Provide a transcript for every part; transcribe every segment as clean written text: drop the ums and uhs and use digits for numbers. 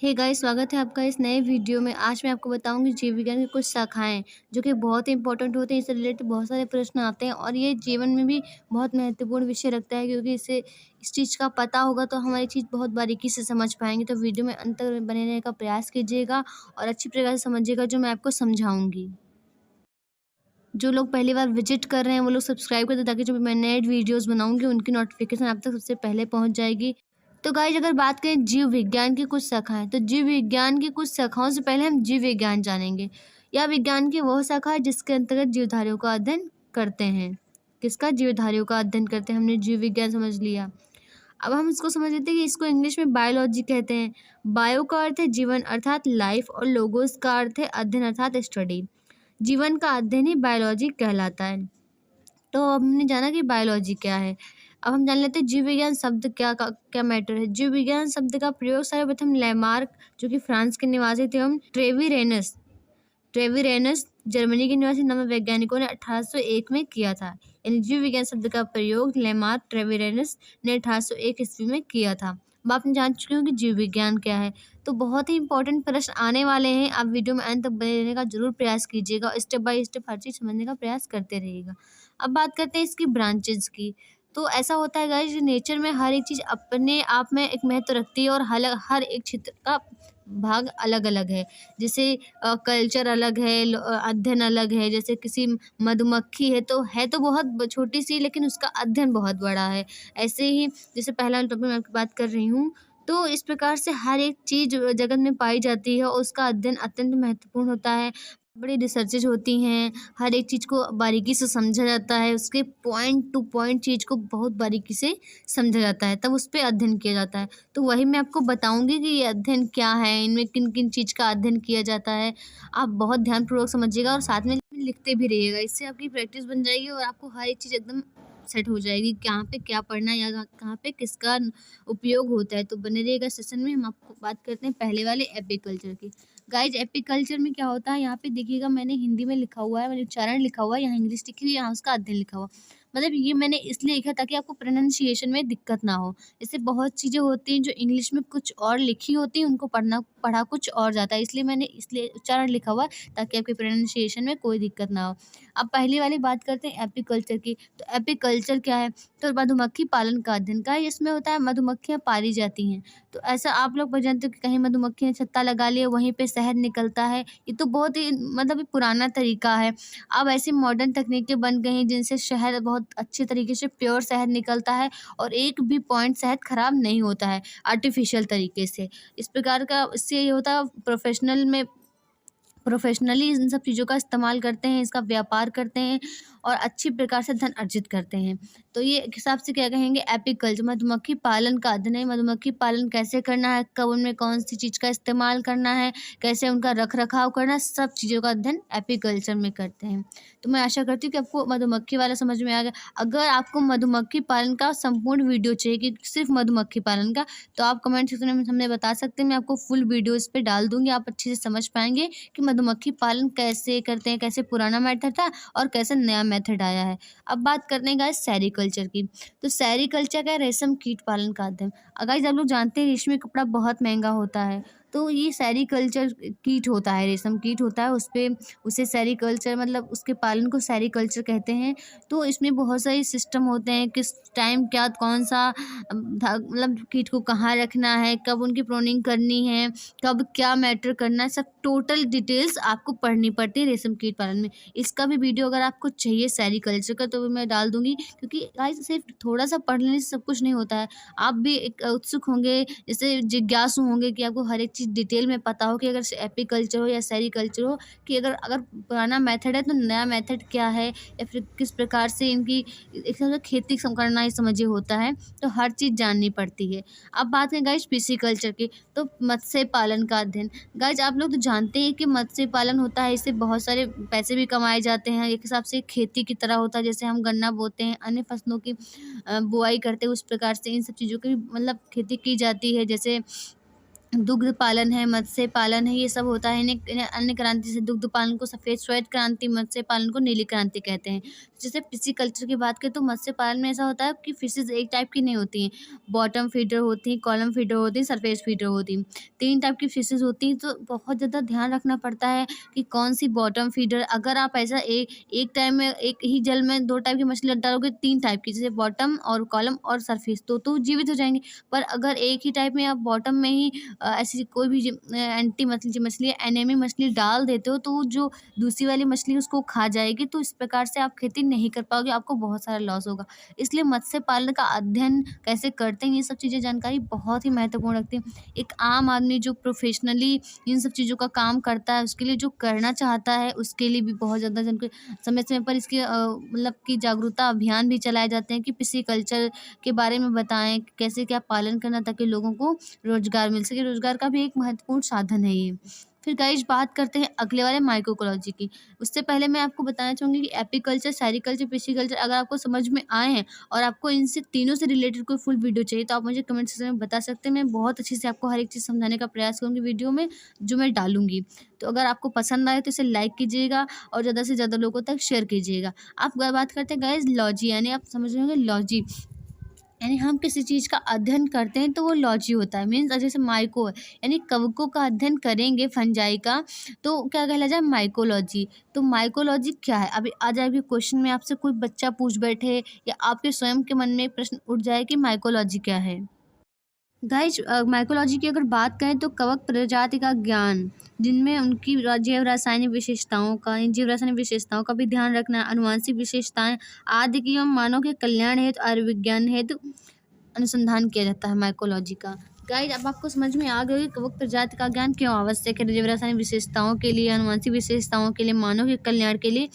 Hey guys, स्वागत है आपका इस नए वीडियो में। आज मैं आपको बताऊंगी जीव विज्ञान की कुछ शाखाएं जो कि बहुत ही इंपॉर्टेंट होते हैं। इससे रिलेटेड बहुत सारे प्रश्न आते हैं और ये जीवन में भी बहुत महत्वपूर्ण विषय रखता है, क्योंकि इससे इस चीज़ का पता होगा तो हमारी चीज़ बहुत बारीकी से समझ पाएंगे। तो वीडियो में अंत तक बने रहने का प्रयास कीजिएगा और अच्छी प्रकार से समझिएगा जो मैं आपको समझाऊंगी। जो लोग पहली बार विजिट कर रहे हैं वो लोग सब्सक्राइब कर दें, ताकि जो भी मैं नए वीडियोस बनाऊंगी उनकी नोटिफिकेशन आप तक सबसे पहले पहुंच जाएगी। तो गाइज, अगर बात करें जीव विज्ञान की कुछ शाखाएं, तो जीव विज्ञान की कुछ शाखाओं से पहले हम जीव विज्ञान जानेंगे। यह विज्ञान की वह शाखा है जिसके अंतर्गत जीवधारियों का अध्ययन करते हैं। किसका? जीवधारियों का अध्ययन करते हैं। हमने जीव विज्ञान समझ लिया। अब हम इसको समझ लेते हैं कि इसको इंग्लिश में बायोलॉजी कहते हैं। बायो का अर्थ है जीवन अर्थात लाइफ, और लोगोस का अर्थ है अध्ययन अर्थात स्टडी। जीवन का अध्ययन ही बायोलॉजी कहलाता है। तो अब हमने जाना कि बायोलॉजी क्या है। अब हम जान लेते हैं जीव विज्ञान शब्द क्या मैटर है। जीव विज्ञान शब्द का प्रयोग सर्वप्रथम लेमार्क, जो कि फ्रांस के निवासी थे, एवं ट्रेविरेनस जर्मनी के निवासी नव वैज्ञानिकों ने 1801 में किया था। यानी जीव विज्ञान शब्द का प्रयोग लेमार्क ट्रेविरेनस ने 1801 ईस्वी में किया था। अब आप जान चुके हो कि जीव विज्ञान क्या है। तो बहुत ही इंपॉर्टेंट प्रश्न आने वाले हैं। आप वीडियो में अंत तक बने रहने का जरूर प्रयास कीजिएगा। स्टेप बाय स्टेप हर चीज़ समझने का प्रयास करते रहिएगा। अब बात करते हैं इसकी ब्रांचेज की। तो ऐसा होता है गाइस, नेचर में हर एक चीज़ अपने आप में एक महत्व रखती है और हर एक क्षेत्र का भाग अलग अलग है। जैसे कल्चर अलग है, अध्ययन अलग है। जैसे किसी मधुमक्खी है तो बहुत छोटी सी, लेकिन उसका अध्ययन बहुत बड़ा है। ऐसे ही जैसे पहला टॉपिक मैं आपकी बात कर रही हूँ, तो इस प्रकार से हर एक चीज़ जगत में पाई जाती है और उसका अध्ययन अत्यंत महत्वपूर्ण होता है। बड़ी रिसर्चेज होती हैं, हर एक चीज़ को बारीकी से समझा जाता है, उसके पॉइंट टू पॉइंट चीज़ को बहुत बारीकी से समझा जाता है, तब उस पे अध्ययन किया जाता है। तो वही मैं आपको बताऊंगी कि ये अध्ययन क्या है, इनमें किन किन चीज़ का अध्ययन किया जाता है। आप बहुत ध्यानपूर्वक समझिएगा और साथ में लिखते भी रहिएगा। इससे आपकी प्रैक्टिस बन जाएगी और आपको हर एक चीज़ एकदम सेट हो जाएगी, कहाँ पे क्या पढ़ना है या कहाँ पे किसका उपयोग होता है। तो बने रहिएगा सेशन में। हम आपको बात करते हैं पहले वाले एपीकल्चर की। गाइज, एपीकल्चर में क्या होता है, यहाँ पे देखिएगा मैंने हिंदी में लिखा हुआ है, मैंने उच्चारण लिखा हुआ है, यहाँ इंग्लिश लिखी हुई है, यहाँ उसका अध्ययन लिखा हुआ है। मतलब ये मैंने इसलिए लिखा ताकि आपको प्रोनाउंसिएशन में दिक्कत ना हो। जैसे बहुत चीज़ें होती हैं जो इंग्लिश में कुछ और लिखी होती हैं, उनको पढ़ा कुछ और जाता है, इसलिए मैंने उच्चारण लिखा हुआ है ताकि आपके प्रोनाउंसिएशन में कोई दिक्कत ना हो। अब पहली वाली बात करते हैं एपीकल्चर की। तो एपीकल्चर क्या है? तो मधुमक्खी पालन का अध्ययन का। इसमें होता है मधुमक्खियाँ पाली जाती हैं। तो ऐसा आप लोग जानते हो कि कहीं मधुमक्खी ने छत्ता लगा लिया, वहीं पे शहद निकलता है। ये तो बहुत ही मतलब पुराना तरीका है। अब ऐसी मॉडर्न तकनीकें बन गई हैं जिनसे शहद बहुत अच्छे तरीके से प्योर शहद निकलता है और एक भी पॉइंट शहद खराब नहीं होता है आर्टिफिशियल तरीके से। इस प्रकार का इससे ये होता है प्रोफेशनली इन सब चीज़ों का इस्तेमाल करते हैं, इसका व्यापार करते हैं और अच्छी प्रकार से धन अर्जित करते हैं। तो ये एक हिसाब से क्या कहेंगे, एपीकल्चर मधुमक्खी पालन का अध्ययन है। मधुमक्खी पालन कैसे करना है, कब उनमें कौन सी चीज़ का इस्तेमाल करना है, कैसे उनका रख रखाव करना है, सब चीज़ों का अध्ययन एपीकल्चर में करते हैं। तो मैं आशा करती हूँ कि आपको मधुमक्खी वाला समझ में आ गया। अगर आपको मधुमक्खी पालन का संपूर्ण वीडियो चाहिए कि सिर्फ मधुमक्खी पालन का, तो आप कमेंट सेक्शन में हमें बता सकते हैं। मैं आपको फुल वीडियो इस पर डाल दूँगी, आप अच्छे से समझ पाएंगे कि मधुमक्खी पालन कैसे करते हैं, कैसे पुराना मेथड था और कैसे नया मेथड आया है। अब बात करते हैं गाइस सेरीकल्चर की। तो सेरीकल्चर का है रेशम कीट पालन का अध्ययन। गाइस, आप लोग जानते हैं रेशमी कपड़ा बहुत महंगा होता है, तो ये सेरीकल्चर कीट होता है, रेशम कीट होता है, उसे सेरीकल्चर मतलब उसके पालन को सेरीकल्चर कहते हैं। तो इसमें बहुत सारे सिस्टम होते हैं, किस टाइम क्या कौन सा मतलब कीट को कहाँ रखना है, कब उनकी प्रोनिंग करनी है, कब क्या मैटर करना है, सब टोटल डिटेल्स आपको पढ़नी पड़ती है रेशम कीट पालन में। इसका भी वीडियो अगर आपको चाहिए सेरीकल्चर का तो मैं डाल दूंगी, क्योंकि गाइस सिर्फ थोड़ा सा पढ़ लेने से सब कुछ नहीं होता है। आप भी एक उत्सुक होंगे, जैसे जिज्ञासु होंगे कि आपको हर एक चीज़ डिटेल में पता हो कि अगर एपीकल्चर हो या सेरीकल्चर हो, कि अगर अगर पुराना मेथड है तो नया मेथड क्या है, या फिर किस प्रकार से इनकी एक तरह से खेती करना ही समझिए होता है। तो हर चीज़ जाननी पड़ती है। अब बात है गाइस पिसीकल्चर की। तो मत्स्य पालन का अध्ययन। गाइस, आप लोग तो जानते हैं कि मत्स्य पालन होता है, इससे बहुत सारे पैसे भी कमाए जाते हैं। एक हिसाब से खेती की तरह होता है, जैसे हम गन्ना बोते हैं, अन्य फसलों की बुआई करते हैं, उस प्रकार से इन सब चीज़ों की भी मतलब खेती की जाती है। जैसे दुग्ध पालन है, मत्स्य पालन है, ये सब होता है। इन्हें अन्य क्रांति से दुग्ध पालन को सफ़ेद श्वेत क्रांति, मत्स्य पालन को नीली क्रांति कहते हैं। जैसे पिस्सीकल्चर की बात करें तो मत्स्य पालन में ऐसा होता है कि फिशेज़ एक टाइप की नहीं होती हैं, बॉटम फीडर होती हैं, कॉलम फीडर होती हैं, सरफेस फीडर होती हैं। 3 टाइप की फिशेज़ होती हैं, तो बहुत ज़्यादा ध्यान रखना पड़ता है कि कौन-सी बॉटम फीडर। अगर आप ऐसा एक टाइम में एक ही जल में 2 टाइप की मछली डालोगे, 3 टाइप की, जैसे बॉटम और कॉलम और सरफेस, तो जीवित हो जाएँगी। पर अगर एक ही टाइप में आप बॉटम में ही ऐसी कोई भी एंटी मछली एनेमी मछली डाल देते हो, तो वो जो दूसरी वाली मछली उसको खा जाएगी, तो इस प्रकार से आप खेती नहीं कर पाओगे, आपको बहुत सारा लॉस होगा। इसलिए मत्स्य पालन का अध्ययन कैसे करते हैं, ये सब चीज़ें जानकारी बहुत ही महत्वपूर्ण रखती हैं। एक आम आदमी जो प्रोफेशनली इन सब चीज़ों का काम करता है, उसके लिए जो करना चाहता है, उसके लिए भी बहुत ज़्यादा समय-समय पर इसके मतलब कि जागरूकता अभियान भी चलाए जाते हैं कि पिस्सीकल्चर के बारे में बताएँ, कैसे क्या पालन करना, ताकि लोगों को रोज़गार मिल सके। रोज़गार का भी एक महत्वपूर्ण साधन है ये। फिर गाइस बात करते हैं अगले वाले माइक्रोइकोलॉजी की। उससे पहले मैं आपको बताना चाहूँगी कि एपीकल्चर, सेरीकल्चर, पिस्सीकल्चर अगर आपको समझ में आए हैं और आपको इनसे तीनों से रिलेटेड कोई फुल वीडियो चाहिए, तो आप मुझे कमेंट सेक्शन में बता सकते हैं। मैं बहुत अच्छे से आपको हर एक चीज़ समझाने का प्रयास करूँगी वीडियो में, जो मैं डालूँगी। तो अगर आपको पसंद आए तो इसे लाइक कीजिएगा और ज़्यादा से ज़्यादा लोगों तक शेयर कीजिएगा। आप बात करते हैं गाइस लॉजी, यानी आप समझ रहे होंगे लॉजी, यानी हम किसी चीज़ का अध्ययन करते हैं तो वो लॉजी होता है। मीन्स जैसे माइको है, यानी कवकों का अध्ययन करेंगे फंजाई का, तो क्या कहला जाए, माइकोलॉजी। तो माइकोलॉजी क्या है, अभी आ जाएगी क्वेश्चन में आपसे कोई बच्चा पूछ बैठे या आपके स्वयं के मन में एक प्रश्न उठ जाए कि माइकोलॉजी क्या है। गाइज माइकोलॉजी की अगर बात करें तो कवक प्रजाति का ज्ञान, जिनमें उनकी जैव रासायनिक विशेषताओं का, इन जीव रासायनिक विशेषताओं का भी ध्यान रखना, अनुवांशिक विशेषताएं आदि की एवं मानव के कल्याण हेतु आयुर्विज्ञान हेतु अनुसंधान किया जाता है माइकोलॉजी का। गाइज अब आपको समझ में आ गया कि कवक प्रजाति का ज्ञान क्यों आवश्यक है। जैव रासायनिक विशेषताओं के लिए, अनुवांशिक विशेषताओं के लिए, मानव के कल्याण के लिए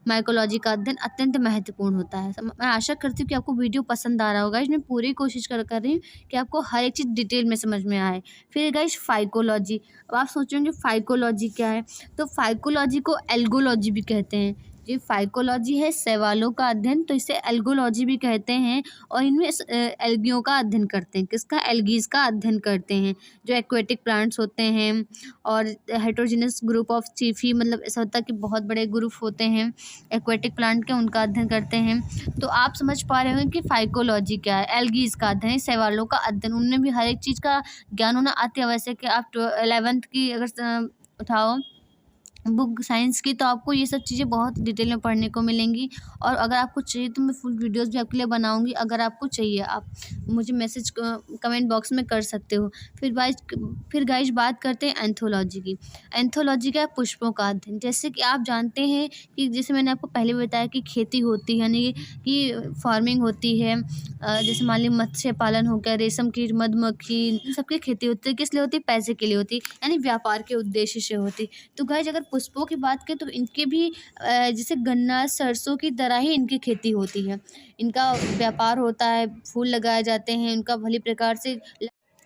माइकोलॉजी का अध्ययन अत्यंत महत्वपूर्ण होता है। मैं आशा करती हूँ कि आपको वीडियो पसंद आ रहा होगा। मैं पूरी कोशिश कर रही हूँ कि आपको हर एक चीज़ डिटेल में समझ में आए। फिर गाइज फाइकोलॉजी, अब आप सोचेंगे फाइकोलॉजी क्या है, तो फाइकोलॉजी को एल्गोलॉजी भी कहते हैं। ये फाइकोलॉजी है शैवालों का अध्ययन, तो इसे एल्गोलॉजी भी कहते हैं। और इनमें एल्गियों का अध्ययन करते हैं। किसका, एल्गीज का अध्ययन करते हैं, जो एक्वेटिक प्लांट्स होते हैं। और हेटेरोजेनस ग्रुप ऑफ चीफी, मतलब ऐसा होता है कि बहुत बड़े ग्रुप होते हैं एक्वेटिक प्लांट के, उनका अध्ययन करते हैं। तो आप समझ पा रहे होंगे कि फाइकोलॉजी क्या है। एल्गीज का अध्ययन, शैवालों का अध्ययन, उनमें भी हर एक चीज़ का ज्ञान होना अति आवश्यक है। आप 11th की अगर उठाओ बुक साइंस की, तो आपको ये सब चीज़ें बहुत डिटेल में पढ़ने को मिलेंगी। और अगर आपको चाहिए तो मैं फुल वीडियोस भी आपके लिए बनाऊंगी। अगर आपको चाहिए, आप मुझे मैसेज कमेंट बॉक्स में कर सकते हो। फिर गाइज बात करते हैं एंथोलॉजी की। एंथोलॉजी का है पुष्पों का अध्ययन। जैसे कि आप जानते हैं कि जैसे मैंने आपको पहले बताया कि खेती होती है, यानी कि फार्मिंग होती है। जैसे मान लीजिए मत्स्य पालन हो गया, रेशम की, मधुमक्खी, इन सबकी खेती होती है। किस लिए होती है, पैसे के लिए होती है, यानी व्यापार के उद्देश्य से होती है। तो गाइज अगर पुष्पों की बात करें तो इनके भी जैसे गन्ना, सरसों की तरह ही इनकी खेती होती है। इनका व्यापार होता है, फूल लगाए जाते हैं, उनका भली प्रकार से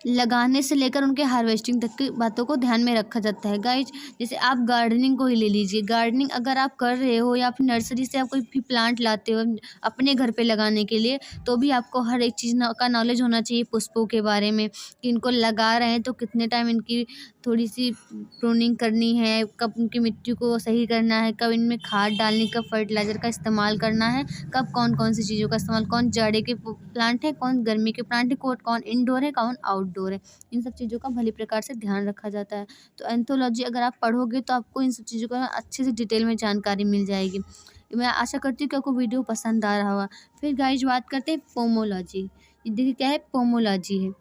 लगाने से लेकर उनके हार्वेस्टिंग तक की बातों को ध्यान में रखा जाता है। गाइज जैसे आप गार्डनिंग को ही ले लीजिए। गार्डनिंग अगर आप कर रहे हो या फिर नर्सरी से आप कोई भी प्लांट लाते हो अपने घर पे लगाने के लिए, तो भी आपको हर एक चीज़ का नॉलेज होना चाहिए पुष्पों के बारे में, कि इनको लगा रहे हैं तो कितने टाइम इनकी थोड़ी सी प्रूनिंग करनी है, कब उनकी मिट्टी को सही करना है, कब इनमें खाद डालनी, कब फर्टिलाइज़र का इस्तेमाल करना है, कब कौन कौन सी चीज़ों का इस्तेमाल, कौन जाड़े के प्लांट है, कौन गर्मी के प्लांट है, कौन इंडोर है, कौन आउटडोर है। इन सब चीज़ों का भली प्रकार से ध्यान रखा जाता है। तो एंथोलॉजी अगर आप पढ़ोगे तो आपको इन सब चीज़ों का अच्छे से डिटेल में जानकारी मिल जाएगी। मैं आशा करती हूँ कि आपको वीडियो पसंद आ रहा होगा। फिर गाइज बात करते हैं पोमोलॉजी। ये देखिए क्या है, पोमोलॉजी है।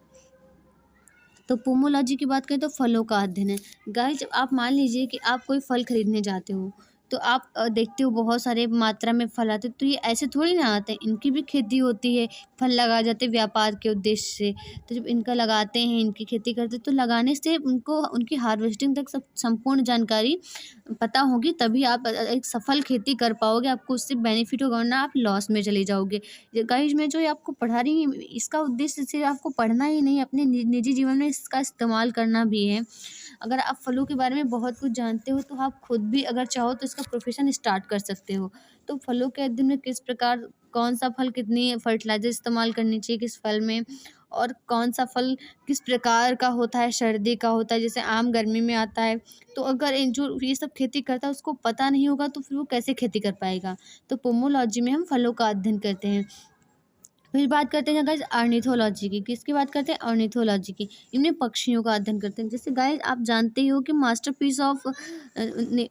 तो पोमोलॉजी की बात करें तो फलों का अध्ययन है। गाइस आप मान लीजिए कि आप कोई फल खरीदने जाते हो, तो आप देखते हो बहुत सारे मात्रा में फल आते, तो ये ऐसे थोड़ी ना आते हैं, इनकी भी खेती होती है। फल लगाए जाते हैं व्यापार के उद्देश्य से। तो जब इनका लगाते हैं, इनकी खेती करते हैं, तो लगाने से उनको उनकी हार्वेस्टिंग तक सब संपूर्ण जानकारी पता होगी, तभी आप एक सफल खेती कर पाओगे। आपको उससे बेनिफिट होगा, वरना आप लॉस में चले जाओगे। गाइस मैं जो ये आपको पढ़ा रही हूँ, इसका उद्देश्य सिर्फ आपको पढ़ना ही नहीं, अपने निजी जीवन में इसका इस्तेमाल करना भी है। अगर आप फलों के बारे में बहुत कुछ जानते हो, तो आप खुद भी अगर चाहो तो इसका प्रोफेशन स्टार्ट कर सकते हो। तो फलों के अध्ययन में किस प्रकार, कौन सा फल, कितनी फर्टिलाइज़र इस्तेमाल करनी चाहिए किस फल में, और कौन सा फल किस प्रकार का होता है, सर्दी का होता है, जैसे आम गर्मी में आता है। तो अगर जो ये सब खेती करता है उसको पता नहीं होगा तो फिर वो कैसे खेती कर पाएगा। तो पोमोलॉजी में हम फलों का अध्ययन करते हैं। फिर बात करते हैं गाइस ऑर्निथोलॉजी की। किसकी बात करते हैं? ऑर्निथोलॉजी की। इनमें पक्षियों का अध्ययन करते हैं। जैसे गाइस आप जानते ही हो कि मास्टरपीस ऑफ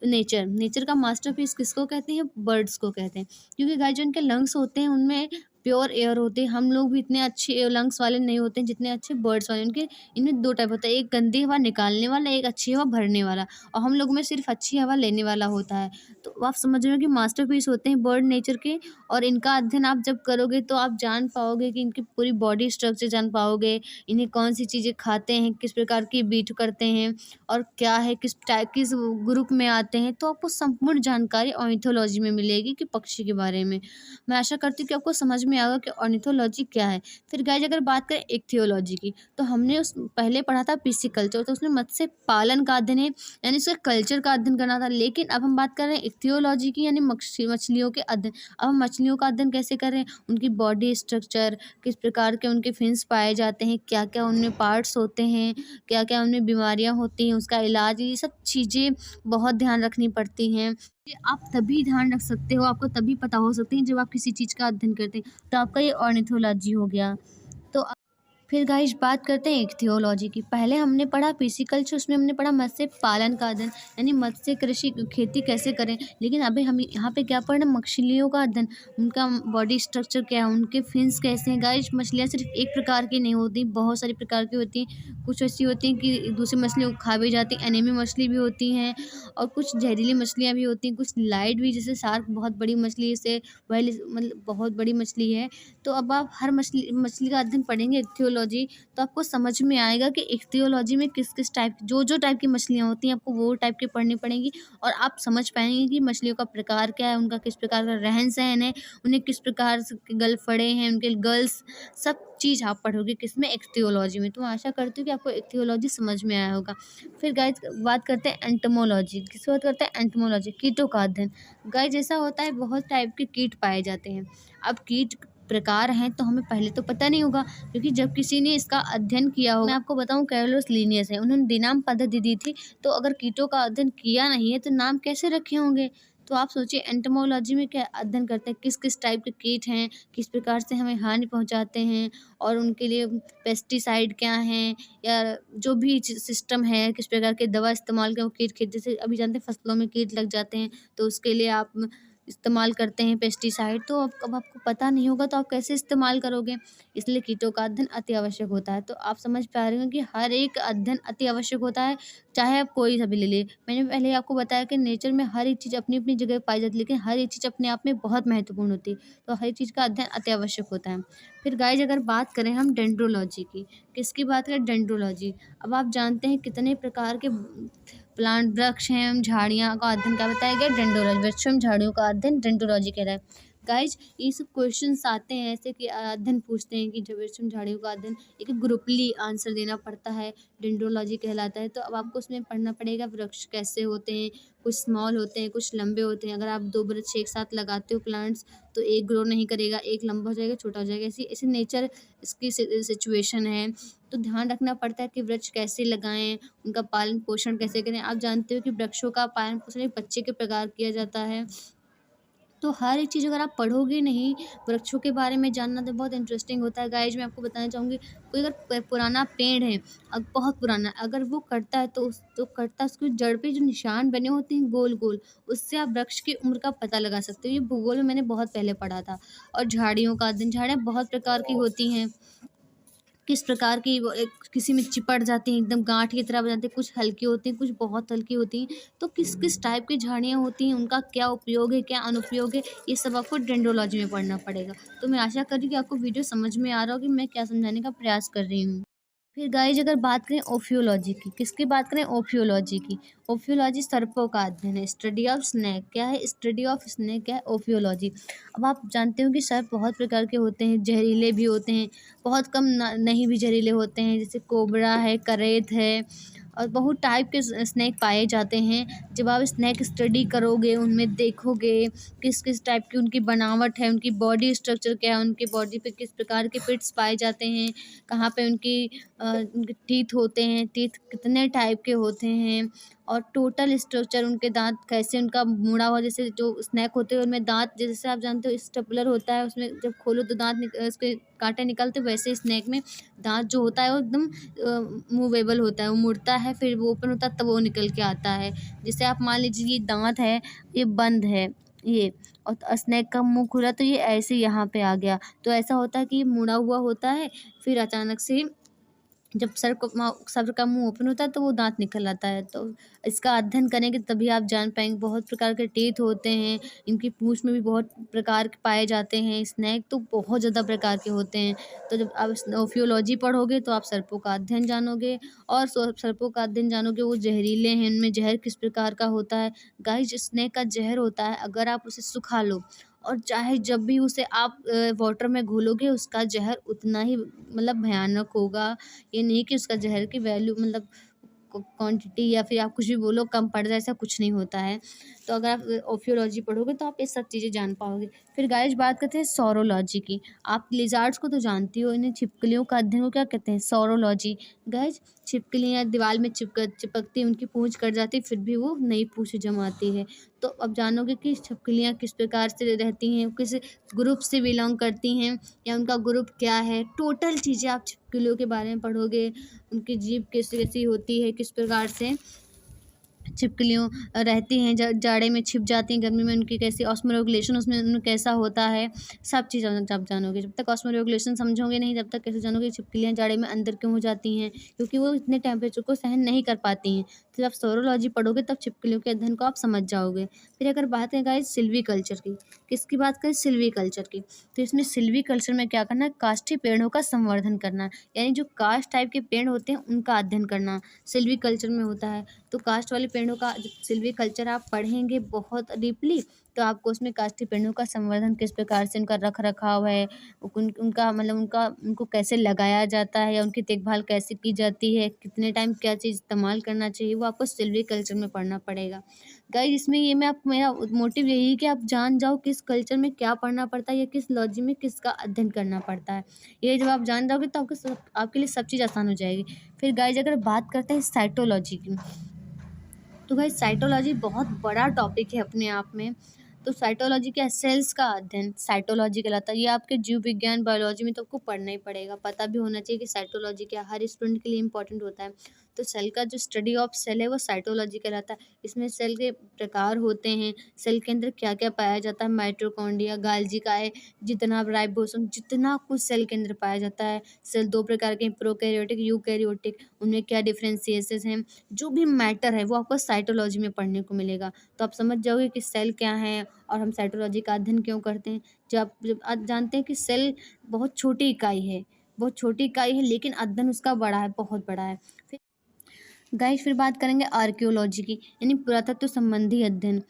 नेचर का मास्टरपीस किसको कहते हैं? बर्ड्स को कहते हैं। क्योंकि गाइस जो इनके लंग्स होते हैं उनमें प्योर एयर होते हैं। हम लोग भी इतने अच्छे लंग्स वाले नहीं होते हैं जितने अच्छे बर्ड्स वाले। उनके इनमें 2 टाइप होता है, एक गंदी हवा निकालने वाला, एक अच्छी हवा भरने वाला, और हम लोग में सिर्फ अच्छी हवा लेने वाला होता है। तो आप समझ रहे हो कि मास्टरपीस होते हैं बर्ड नेचर के। और इनका अध्ययन आप जब करोगे तो आप जान पाओगे कि इनकी पूरी बॉडी स्ट्रक्चर जान पाओगे, इन्हें कौन सी चीज़ें खाते हैं, किस प्रकार की बीट करते हैं, और क्या है, किस ग्रुप में आते हैं। तो आपको संपूर्ण जानकारी ऑर्निथोलॉजी में मिलेगी कि पक्षी के बारे में। मैं आशा करती हूँ कि आपको समझ में आएगा कि ऑर्निथोलॉजी क्या है। फिर गाइस अगर बात करें इक्थियोलॉजी की, तो हमने उस पहले पढ़ा था पिस्सिकल्चर, तो उसमें मत्स्य पालन का अध्ययन है, यानी उसके कल्चर का अध्ययन करना था। लेकिन अब हम बात कर रहे हैं इक्थियोलॉजी की, यानी मछलियों के अध्ययन। अब हम मछलियों का अध्ययन कैसे कर रहे हैं? उनकी बॉडी स्ट्रक्चर, किस प्रकार के उनके फिन्स पाए जाते हैं, क्या-क्या उनमें पार्ट्स होते हैं, क्या-क्या उनमें बीमारियाँ होती हैं, उसका इलाज, ये सब चीज़ें बहुत ध्यान रखनी पड़ती हैं। ये आप तभी ध्यान रख सकते हो, आपको तभी पता हो सकती है जब आप किसी चीज़ का अध्ययन करते हैं। तो आपका ये ऑर्निथोलॉजी हो गया। तो फिर गाइस बात करते हैं इक्थियोलॉजी की। पहले हमने पढ़ा पिस्सिकल्चर, उसमें हमने पढ़ा मत्स्य पालन का अध्ययन, यानी मत्स्य कृषि खेती कैसे करें। लेकिन अभी हम यहाँ पे क्या पढ़ रहे हैं? मछलियों का अध्ययन, उनका बॉडी स्ट्रक्चर क्या है, उनके फिन्स कैसे हैं। गाइस मछलियाँ सिर्फ एक प्रकार की नहीं होती, बहुत सारी प्रकार की होती हैं। कुछ ऐसी होती हैं कि दूसरी मछलियों को खा भी जाती हैं, एनीमी मछली भी होती हैं, और कुछ जहरीली मछलियाँ भी होती हैं, कुछ लाइट भी, जैसे शार्क बहुत बड़ी मछली है, इसे व्हेल मतलब बहुत बड़ी मछली है। तो अब आप हर मछली का अध्ययन पढ़ेंगे इक्थियोलॉजी, तो आपको समझ में आएगा कि इक्थियोलॉजी में किस-किस टाइप जो टाइप की मछलियाँ होती हैं, आपको वो टाइप की पढ़नी पड़ेंगी। और आप समझ पाएँगे कि मछलियों का प्रकार क्या है, उनका किस प्रकार का रहन-सहन है, उन्हें किस प्रकार से गलफड़े हैं, उनके गल्स, सब चीज़ आप पढ़ोगे किसमें? इक्थियोलॉजी में। तो मैं आशा करती हूँ कि आपको इक्थियोलॉजी समझ में आया होगा। फिर गाइस बात करते हैं एंटोमोलॉजी। किसकी बात करते हैं? एंटोमोलॉजी, कीटों का अध्ययन। गाइस ऐसा होता है बहुत टाइप के कीट पाए जाते हैं। अब कीट प्रकार हैं तो हमें पहले तो पता नहीं होगा, क्योंकि जब किसी ने इसका अध्ययन किया होगा। मैं आपको बताऊं, कैरोलस लिनियस है, उन्होंने दिनाम पद्धति दी थी। तो अगर कीटों का अध्ययन किया नहीं है तो नाम कैसे रखे होंगे? तो आप सोचिए एंटोमोलॉजी में क्या अध्ययन करते हैं, किस किस टाइप के कीट हैं, किस प्रकार से हमें हानि पहुंचाते हैं, और उनके लिए पेस्टिसाइड क्या हैं, या जो भी सिस्टम है, किस प्रकार के दवा इस्तेमाल कर कीट जैसे अभी जानते हैं फसलों में कीट लग जाते हैं, तो उसके लिए आप इस्तेमाल करते हैं पेस्टिसाइड। तो अब आपको पता नहीं होगा तो आप कैसे इस्तेमाल करोगे? इसलिए कीटों का अध्ययन अति आवश्यक होता है। तो आप समझ पा रहे हो कि हर एक अध्ययन अति आवश्यक होता है, चाहे आप कोई सा भी ले लें। मैंने पहले ही आपको बताया कि नेचर में हर एक चीज़ अपनी-अपनी जगह पाई जाती है, लेकिन हर एक चीज़ अपने आप में बहुत महत्वपूर्ण होती है। तो हर एक चीज़ का अध्ययन अति आवश्यक होता है। फिर गाइस अगर बात करें हम डेंड्रोलॉजी की, किसकी बात करें? डेंड्रोलॉजी। अब आप जानते हैं कितने प्रकार के प्लांट, वृक्ष हैं एवं झाड़ियाँ का अध्ययन क्या बताया गया? डेंड्रोलॉजी। वृक्षों एवं झाड़ियों का अध्ययन डेंड्रोलॉजी कहलाता है। गाइस ये सब क्वेश्चंस आते हैं ऐसे कि अध्ययन पूछते हैं कि जब वृक्षों एवं झाड़ियों का अध्ययन, एक ग्रुपली आंसर देना पड़ता है, डेंड्रोलॉजी कहलाता है। तो अब आपको उसमें पढ़ना पड़ेगा वृक्ष कैसे होते हैं, कुछ स्मॉल होते हैं, कुछ लंबे होते हैं। अगर आप 2 वृक्ष एक साथ लगाते हो प्लांट्स, तो एक ग्रो नहीं करेगा, एक लंबा हो जाएगा, छोटा हो जाएगा। ऐसी ऐसी नेचर इसकी सिचुएशन है। तो ध्यान रखना पड़ता है कि वृक्ष कैसे लगाएँ, उनका पालन-पोषण कैसे करें। आप जानते हो कि वृक्षों का पालन-पोषण एक बच्चे के प्रकार किया जाता है। तो हर एक चीज़ अगर आप पढ़ोगे नहीं, वृक्षों के बारे में जानना तो बहुत इंटरेस्टिंग होता है। गाइस मैं आपको बताना चाहूँगी, कोई अगर पुराना पेड़ है, बहुत पुराना, अगर वो कटता है तो कटता उसकी जड़ पे जो निशान बने होते हैं गोल-गोल, उससे आप वृक्ष की उम्र का पता लगा सकते हो। ये भूगोल में मैंने बहुत पहले पढ़ा था। और झाड़ियों का अध्ययन, झाड़ियाँ बहुत प्रकार की होती हैं। किस प्रकार की वो किसी में चिपट जाती हैं, एकदम गाँठ की तरह बन जाती हैं, कुछ हल्की होती हैं, कुछ बहुत हल्की होती हैं। तो किस-किस टाइप की झाड़ियाँ होती हैं, उनका क्या उपयोग है, क्या अनुपयोग है, ये सब आपको डेंड्रोलॉजी में पढ़ना पड़ेगा। तो मैं आशा कर रही हूँ कि आपको वीडियो समझ में आ रहा हो कि मैं क्या समझाने का प्रयास कर रही हूँ। फिर गाइस अगर बात करें ओफियोलॉजी की, किसकी बात करें? ओफियोलॉजी की। ओफियोलॉजी सर्पों का अध्ययन है, स्टडी ऑफ स्नेक। क्या है? स्टडी ऑफ स्नेक क्या है? ओफियोलॉजी। अब आप जानते हो कि सर्प बहुत प्रकार के होते हैं, जहरीले भी होते हैं, बहुत कम नहीं भी जहरीले होते हैं, जैसे कोबरा है, करेत है, और बहुत टाइप के स्नैक पाए जाते हैं। जब आप स्नैक स्टडी करोगे, उनमें देखोगे किस किस टाइप की उनकी बनावट है, उनकी बॉडी स्ट्रक्चर क्या है, उनकी बॉडी पे किस प्रकार के फिट्स पाए जाते हैं, कहाँ पे उनके टीथ होते हैं, टीथ कितने टाइप के होते हैं, और टोटल स्ट्रक्चर उनके दांत कैसे उनका मुड़ा हुआ, जैसे जो स्नैक होते हैं उनमें दांत जैसे आप जानते हो स्टेपलर होता है, उसमें जब खोलो तो उसके कांटे निकलते, वैसे स्नैक में दांत जो होता है वो एकदम मूवेबल होता है, वो मुड़ता है, फिर वो ओपन होता है तब वो निकल के आता है। जैसे आप मान लीजिए ये दांत है, ये बंद है, ये, और स्नैक का मुंह खुला तो ये ऐसे यहाँ पे आ गया। तो ऐसा होता है कि ये मुड़ा हुआ होता है, फिर अचानक से जब सर का मुंह ओपन होता है तो वो दांत निकल आता है। तो इसका अध्ययन करेंगे तभी आप जान पाएंगे। बहुत प्रकार के टीथ होते हैं, इनकी पूंछ में भी बहुत प्रकार के पाए जाते हैं। स्नैक तो बहुत ज़्यादा प्रकार के होते हैं। तो जब आप ओफियोलॉजी पढ़ोगे तो आप सर्पों का अध्ययन जानोगे, और सर्पों का अध्ययन जानोगे वो जहरीले हैं, उनमें जहर किस प्रकार का होता है। गाइस, स्नैक का जहर होता है, अगर आप उसे सुखा लो और चाहे जब भी उसे आप वाटर में घोलोगे, उसका जहर उतना ही मतलब भयानक होगा। ये नहीं कि उसका जहर की वैल्यू मतलब क्वांटिटी या फिर आप कुछ भी बोलो कम पड़ जाए, ऐसा कुछ नहीं होता है। तो अगर आप ओफियोलॉजी पढ़ोगे तो आप ये सब चीज़ें जान पाओगे। फिर गाइस बात करते हैं सौरोलॉजी की। आप लिजार्ड्स को तो जानती हो, इन्हें छिपकलियों का अध्ययन को क्या कहते हैं? सौरोलॉजी। गाइस, छिपकलियाँ दीवार में चिपकती, उनकी पूँछ कट जाती, फिर भी वो नई पूँछ जमाती है। तो अब जानोगे कि छिपकलियाँ किस प्रकार से रहती हैं, किस ग्रुप से बिलोंग करती हैं, या उनका ग्रुप क्या है। टोटल चीज़ें आप छिपकलियों के बारे में पढ़ोगे, उनकी जीभ कैसी कैसी होती है, किस प्रकार से छिपकलियों रहती हैं, जाड़े में छिप जाती हैं, गर्मी में उनकी कैसी ऑस्मो रेगुलेशन उसमें उनमें कैसा होता है, सब चीज़ जब जानोगे। जब तक ऑस्मो रेगुलेशन समझोगे नहीं, जब तक कैसे जानोगे कि छिपकलियाँ जाड़े में अंदर क्यों हो जाती हैं, क्योंकि वो इतने टेम्परेचर को सहन नहीं कर पाती हैं। तो जब सौरोलॉजी पढ़ोगे तब छिपकलियों के अध्ययन को आप समझ जाओगे। फिर अगर बात है गाइस सिल्वीकल्चर की, किसकी बात करें? सिल्वीकल्चर की। तो इसमें सिल्वीकल्चर में क्या करना है? काष्ठी पेड़ों का संवर्धन करना, यानी जो काष्ठ टाइप के पेड़ होते हैं उनका अध्ययन करना सिल्वीकल्चर में होता है। तो कास्ट वाले पेड़ों का सिल्वीकल्चर आप पढ़ेंगे बहुत डीपली, तो आपको उसमें काष्ठी पेड़ों का संवर्धन किस प्रकार से उनका रख रखाव है, उनका मतलब उनको कैसे लगाया जाता है, या उनकी देखभाल कैसे की जाती है, कितने टाइम क्या चीज़ इस्तेमाल करना चाहिए, वो आपको सिल्वीकल्चर में पढ़ना पड़ेगा। गाइस, इसमें ये मैं आप मेरा मोटिव यही है कि आप जान जाओ किस कल्चर में क्या पढ़ना पड़ता है, या किस लॉजी में किसका अध्ययन करना पड़ता है। ये जब आप जान जाओगे तो आपके लिए सब चीज़ आसान हो जाएगी। फिर गाइस अगर बात करते हैं साइटोलॉजी की, तो भाई साइटोलॉजी बहुत बड़ा टॉपिक है अपने आप में। तो साइटोलॉजी क्या है? सेल्स का अध्ययन साइटोलॉजी कहलाता है। ये आपके जीव विज्ञान बायोलॉजी में तो आपको पढ़ना ही पड़ेगा, पता भी होना चाहिए कि साइटोलॉजी क्या हर स्टूडेंट के लिए इंपॉर्टेंट होता है। तो सेल का जो स्टडी ऑफ सेल है वो साइटोलॉजी कहलाता है। इसमें सेल के प्रकार होते हैं, सेल के अंदर क्या क्या पाया जाता है, माइटोकॉन्ड्रिया, गाल्जी काय, जितना राइबोसोम, जितना कुछ सेल के अंदर पाया जाता है। सेल दो प्रकार के, प्रोकैरियोटिक, यूकैरियोटिक, उनमें क्या डिफरेंशिएशन है, जो भी मैटर है वो आपको साइटोलॉजी में पढ़ने को मिलेगा। तो आप समझ जाओगे कि सेल क्या है और हम साइटोलॉजी का अध्ययन क्यों करते हैं। जब आप जानते हैं कि सेल बहुत छोटी इकाई है, बहुत छोटी इकाई है, लेकिन अध्ययन उसका बड़ा है, बहुत बड़ा है। फिर गाइस फिर बात करेंगे आर्कियोलॉजी की, यानी पुरातत्व संबंधी अध्ययन।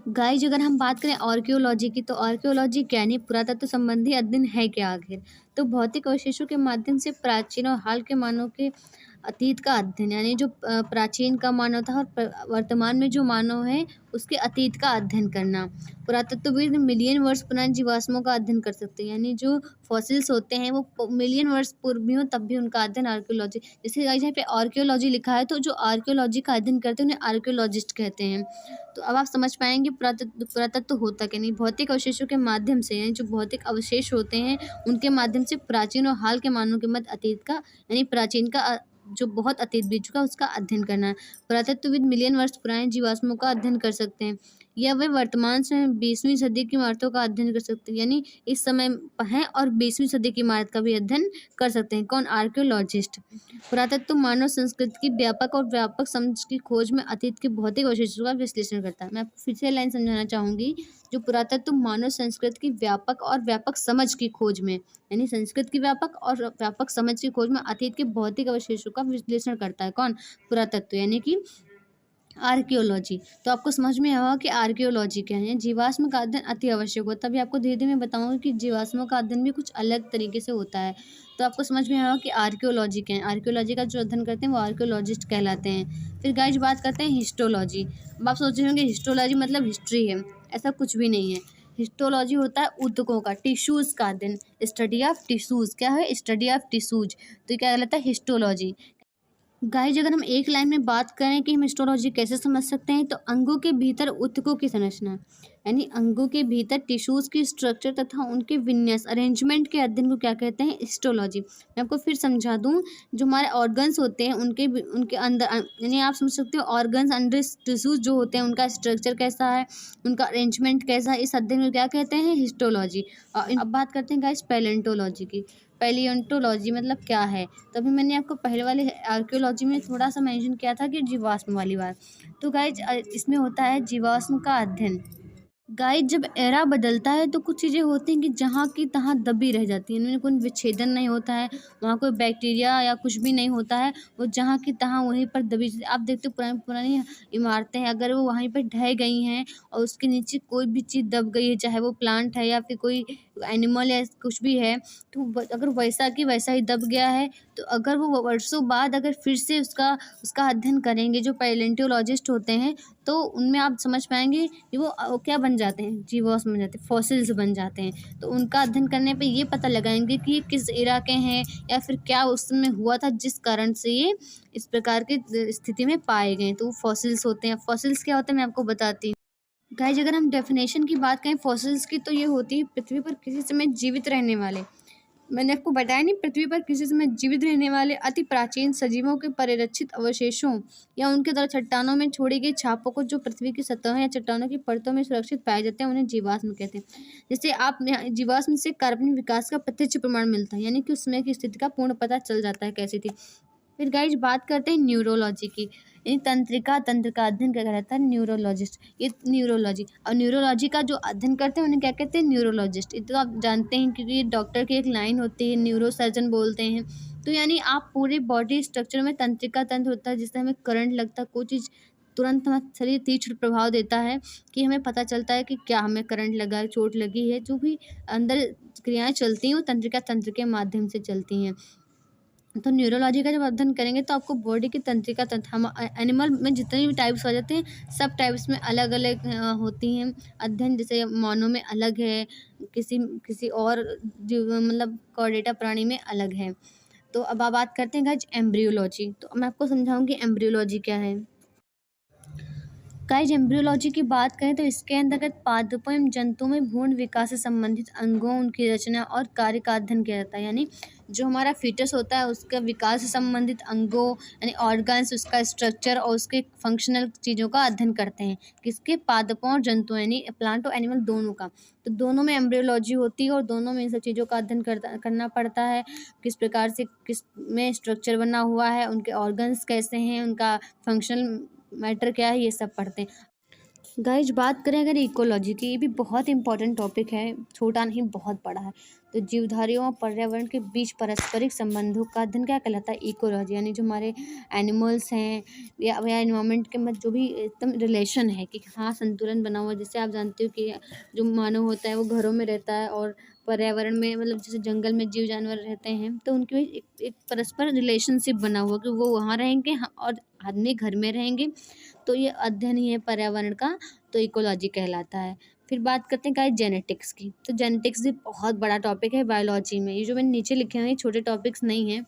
गाइस अगर हम बात करें आर्कियोलॉजी की, तो आर्कियोलॉजी क्या यानी पुरातत्व संबंधी अध्ययन है क्या आखिर? तो भौतिक अवशेषों के माध्यम से प्राचीन और हाल के मानव के अतीत का अध्ययन, यानी जो प्राचीन का मानव था और वर्तमान में जो मानव है उसके अतीत का अध्ययन करना। पुरातत्वविद मिलियन वर्ष पुराने जीवाश्मों का अध्ययन कर सकते हैं, यानी जो फॉसिल्स होते हैं वो मिलियन वर्ष पूर्व भी हो तब भी उनका अध्ययन आर्कियोलॉजी। जैसे गाइस यहाँ पे आर्कियोलॉजी लिखा है, तो जो आर्कियोलॉजी का अध्ययन करते हैं उन्हें आर्कियोलॉजिस्ट कहते हैं। तो अब आप समझ पाएंगे पुरातत्व होता क्या नहीं। भौतिक अवशेषों के माध्यम से, यानी जो भौतिक अवशेष होते हैं उनके माध्यम से प्राचीन और हाल के मानव के मध्य अतीत का, यानी प्राचीन का जो बहुत अतीत बीत चुका उसका अध्ययन करना है। पुरातत्वविद मिलियन वर्ष पुराने जीवाश्मों का अध्ययन कर सकते हैं, या वे वर्तमान से 20वीं सदी की इमारतों का अध्ययन कर सकते हैं, यानी इस समय है और 20वीं सदी की इमारत का भी अध्ययन कर सकते हैं। कौन? आर्कियोलॉजिस्ट। पुरातत्व मानव संस्कृति की व्यापक और व्यापक समझ की खोज में अतीत के भौतिक अवशेषों का विश्लेषण करता है। मैं आपको फिर से लाइन समझाना चाहूँगी। जो पुरातत्व मानव संस्कृति की व्यापक और व्यापक समझ की खोज में, यानी संस्कृत की व्यापक और व्यापक समझ की खोज में अतीत के भौतिक अवशेषों का विश्लेषण करता है। कौन? पुरातत्व। यानी कि आर्कियोलॉजी। तो आपको समझ में आया कि आर्कियोलॉजी क्या है। जीवाश्म का अध्ययन अति आवश्यक होता है। तभी आपको धीरे-धीरे मैं बताऊँगी कि जीवाश्मों का अध्ययन भी कुछ अलग तरीके से होता है। तो आपको समझ में आया कि आर्कियोलॉजी क्या है। आर्कियोलॉजी का जो अध्ययन करते हैं वो आर्कियोलॉजिस्ट कहलाते हैं। फिर गाइस बात करते हैं हिस्टोलॉजी। अब आप सोच रहे होंगे हिस्टोलॉजी मतलब हिस्ट्री है, ऐसा कुछ भी नहीं है। हिस्टोलॉजी होता है ऊतकों का, टिश्यूज़ का अध्ययन, स्टडी ऑफ टिश्यूज़। क्या है? Study of tissues. तो ये क्या कहलाता है? हिस्टोलॉजी। गाइज अगर हम एक लाइन में बात करें कि हम हिस्टोलॉजी कैसे समझ सकते हैं, तो अंगों के भीतर ऊतकों की संरचना, यानी अंगों के भीतर टिश्यूज़ की स्ट्रक्चर तथा उनके विन्यास, अरेंजमेंट के अध्ययन को क्या कहते हैं? हिस्टोलॉजी। मैं आपको फिर समझा दूं, जो हमारे ऑर्गन्स होते हैं उनके अंदर यानी आप समझ सकते हो ऑर्गन्स अंडर टिश्यूज जो होते हैं उनका स्ट्रक्चर कैसा है, उनका अरेंजमेंट कैसा है, इस अध्ययन को क्या कहते हैं? हिस्टोलॉजी। और अब बात करते हैं गाइज पैलेंटोलॉजी की। पैलियोंटोलॉजी मतलब क्या है? तो अभी मैंने आपको पहले वाले आर्कियोलॉजी में थोड़ा सा मेंशन किया था कि जीवाश्म वाली बात। तो गाइज इसमें होता है जीवाश्म का अध्ययन। गाइस जब एरा बदलता है तो कुछ चीज़ें होती हैं कि जहाँ की तहाँ दबी रह जाती हैं, इनमें कोई विच्छेदन नहीं होता है, वहाँ कोई बैक्टीरिया या कुछ भी नहीं होता है, वो जहाँ की तहाँ वहीं पर दबी। आप देखते हो पुरानी पुरानी इमारतें हैं, अगर वो वहीं पर ढह गई हैं और उसके नीचे कोई भी चीज़ दब गई है, चाहे वो प्लांट है या फिर कोई एनिमल या कुछ भी है, तो अगर वैसा की वैसा ही दब गया है, तो अगर वो वर्षों बाद अगर फिर से उसका उसका अध्ययन करेंगे जो पैलेंटोलॉजिस्ट होते हैं, तो उनमें आप समझ पाएंगे कि वो क्या बन जाते हैं? जीवाश्म बन जाते हैं, फॉसिल्स बन जाते हैं। तो उनका अध्ययन करने पे ये पता लगाएंगे कि ये किस एरा के हैं या फिर क्या उसमें हुआ था जिस कारण से ये इस प्रकार की स्थिति में पाए गए। तो वो फॉसिल्स होते हैं। फॉसिल्स क्या होते हैं मैं आपको बताती हूँ। गाइज अगर हम डेफिनेशन की बात करें फॉसिल्स की, तो ये होती है पृथ्वी पर किसी समय जीवित रहने वाले, मैंने आपको बताया नहीं, पृथ्वी पर किसी समय जीवित रहने वाले अति प्राचीन सजीवों के परिरक्षित अवशेषों या उनके द्वारा चट्टानों में छोड़ी गई छापों को जो पृथ्वी की सतह या चट्टानों की परतों में सुरक्षित पाए जाते हैं, उन्हें जीवाश्म कहते हैं। जैसे आप जीवाश्म से कार्बनिक विकास का प्रत्यक्ष प्रमाण मिलता है, यानी कि उस समय की स्थिति का पूर्ण पता चल जाता है कैसी थी। फिर गाइज बात करते हैं न्यूरोलॉजी की, यानी तंत्र का अध्ययन क्या कहलाता है? न्यूरोलॉजिस्ट। ये न्यूरोलॉजी और न्यूरोलॉजी का जो अध्ययन करते हैं उन्हें क्या कहते हैं? न्यूरोलॉजिस्ट। ये तो आप जानते हैं क्योंकि डॉक्टर की एक लाइन होती है, न्यूरो सर्जन बोलते हैं। तो यानी आप पूरे बॉडी स्ट्रक्चर में तंत्रिका तंत्र होता है, जिससे हमें करंट लगता है, कोई चीज़ तुरंत हमारे शरीर तीक्ष्ण प्रभाव देता है कि हमें पता चलता है कि क्या हमें करंट लगा है, चोट लगी है। जो भी अंदर क्रियाएं चलती हैं वो तंत्रिका तंत्र के माध्यम से चलती हैं। तो न्यूरोलॉजी का जब अध्ययन करेंगे तो आपको बॉडी की तंत्रिका तंत्र, हम एनिमल में जितने भी टाइप्स हो जाते हैं सब टाइप्स में अलग अलग होती हैं अध्ययन। जैसे मानव में अलग है, किसी किसी और मतलब कॉर्डेटा प्राणी में अलग है। तो अब आप बात करते हैं गाइस एम्ब्रियोलॉजी। तो मैं आपको समझाऊंगी एम्ब्रियोलॉजी क्या है। गाइस एम्ब्रियोलॉजी की बात करें तो इसके अंतर्गत पादपों एवं जंतुओं में भ्रूण विकास से संबंधित अंगों, उनकी रचना और कार्य का अध्ययन किया जाता है। यानी जो हमारा फीटस होता है उसका विकास से संबंधित अंगों यानी ऑर्गन्स, उसका स्ट्रक्चर और उसके फंक्शनल चीज़ों का अध्ययन करते हैं। किसके? पादपों और जंतुओं यानी प्लांट और एनिमल दोनों का। तो दोनों में एम्ब्रियोलॉजी होती है और दोनों में इन सब चीज़ों का अध्ययन करना पड़ता है। किस प्रकार से किस में स्ट्रक्चर बना हुआ है, उनके ऑर्गन्स कैसे हैं, उनका फंक्शनल मैटर क्या है, ये सब पढ़ते हैं। गाइज बात करें अगर इकोलॉजी की, ये भी बहुत इंपॉर्टेंट टॉपिक है, छोटा नहीं बहुत बड़ा है। तो जीवधारियों और पर्यावरण के बीच पारस्परिक संबंधों का अध्ययन क्या कहलाता है? इकोलॉजी। यानी जो हमारे एनिमल्स हैं या एनवायरनमेंट के मध्य जो भी एकदम रिलेशन है कि हाँ संतुलन बना हुआ है। जैसे आप जानते हो कि जो मानव होता है वो घरों में रहता है और पर्यावरण में मतलब जैसे जंगल में जीव जानवर रहते हैं, तो उनके बीच एक परस्पर रिलेशनशिप बना हुआ कि वो वहाँ रहेंगे और आदमी घर में रहेंगे। तो ये अध्ययन ही है पर्यावरण का, तो इकोलॉजी कहलाता है। फिर बात करते हैं गाइस जेनेटिक्स की। तो जेनेटिक्स भी बहुत बड़ा टॉपिक है बायोलॉजी में। ये जो मैंने नीचे लिखे हैं ये छोटे टॉपिक्स नहीं हैं।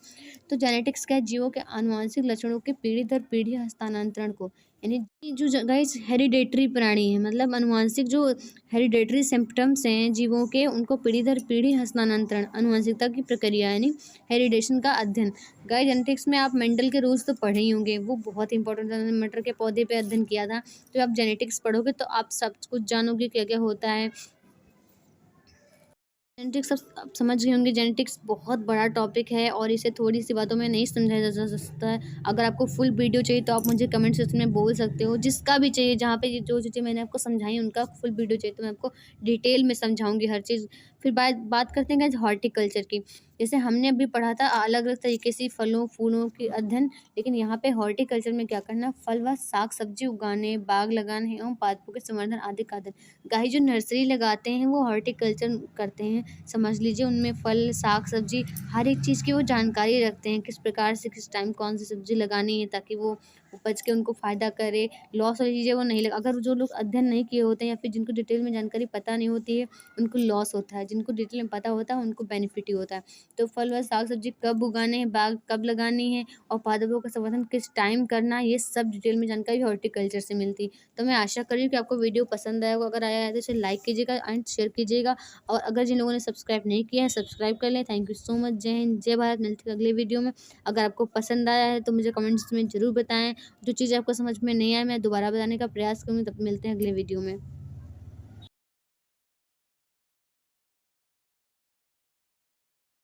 तो जेनेटिक्स क्या है? जीवों के आनुवंशिक लक्षणों के पीढ़ी दर पीढ़ी हस्तांतरण को, यानी जो गाइस हेरिडेटरी प्राणी है, मतलब अनुवांशिक जो हेरिडेटरी सिम्पटम्स हैं जीवों के, उनको पीढ़ी दर पीढ़ी हस्तांतरण, अनुवंशिकता की प्रक्रिया यानी हेरिडेशन का अध्ययन। गाइस जेनेटिक्स में आप मेंडल के रूल्स तो पढ़े ही होंगे, वो बहुत इंपॉर्टेंट था। मटर के पौधे पे अध्ययन किया था। तो आप जेनेटिक्स पढ़ोगे तो आप सब कुछ जानोगे क्या क्या होता है। जेनेटिक्स आप समझ गए होंगे। जेनेटिक्स बहुत बड़ा टॉपिक है और इसे थोड़ी सी बातों में नहीं समझाया जा सकता है। अगर आपको फुल वीडियो चाहिए तो आप मुझे कमेंट सेक्शन में बोल सकते हो, जिसका भी चाहिए, जहाँ पे जो चीज़ें मैंने आपको समझाई उनका फुल वीडियो चाहिए तो मैं आपको डिटेल में समझाऊंगी हर चीज़। फिर बात बात करते हैं गाइस हॉर्टिकल्चर की। जैसे हमने अभी पढ़ा था अलग-अलग तरीके से फलों, फूलों की अध्ययन, लेकिन यहाँ पे हॉर्टिकल्चर में क्या करना, फल व साग-सब्जी उगाने, बाग लगाने एवं पादपों के संवर्धन आदि का अध्ययन। गाइस जो नर्सरी लगाते हैं वो हॉर्टिकल्चर करते हैं। समझ लीजिए उनमें फल, साग-सब्जी हर एक चीज़ की वो जानकारी रखते हैं, किस प्रकार से किस टाइम कौन सी सब्ज़ी लगानी है ताकि वो उपज के उनको फ़ायदा करे, लॉस वाली चीज़ें वो नहीं लगा अगर जो लोग अध्ययन नहीं किए होते हैं या फिर जिनको डिटेल में जानकारी पता नहीं होती है, उनको लॉस होता है, जिनको डिटेल में पता होता है उनको बेनिफिट ही होता है। तो फल व साग-सब्ज़ी कब उगाने हैं, बाग कब लगानी है और पादपों का संवर्धन किस टाइम करना है, ये सब डिटेल में जानकारी हॉर्टिकल्चर से मिलती है। तो मैं आशा कर रही हूँ कि आपको वीडियो पसंद आया होगा, अगर आया है तो इसे लाइक कीजिएगा एंड शेयर कीजिएगा और अगर जिन लोगों ने सब्सक्राइब नहीं किया है, सब्सक्राइब कर लें। Thank you so much. जय हिंद, जय भारत। मिलते हैं अगले वीडियो में। अगर आपको पसंद आया है तो मुझे कमेंट्स में ज़रूर बताएँ। जो चीज़ आपको समझ में नहीं आया मैं दोबारा बताने का प्रयास करूँगी। तब मिलते हैं अगले वीडियो में।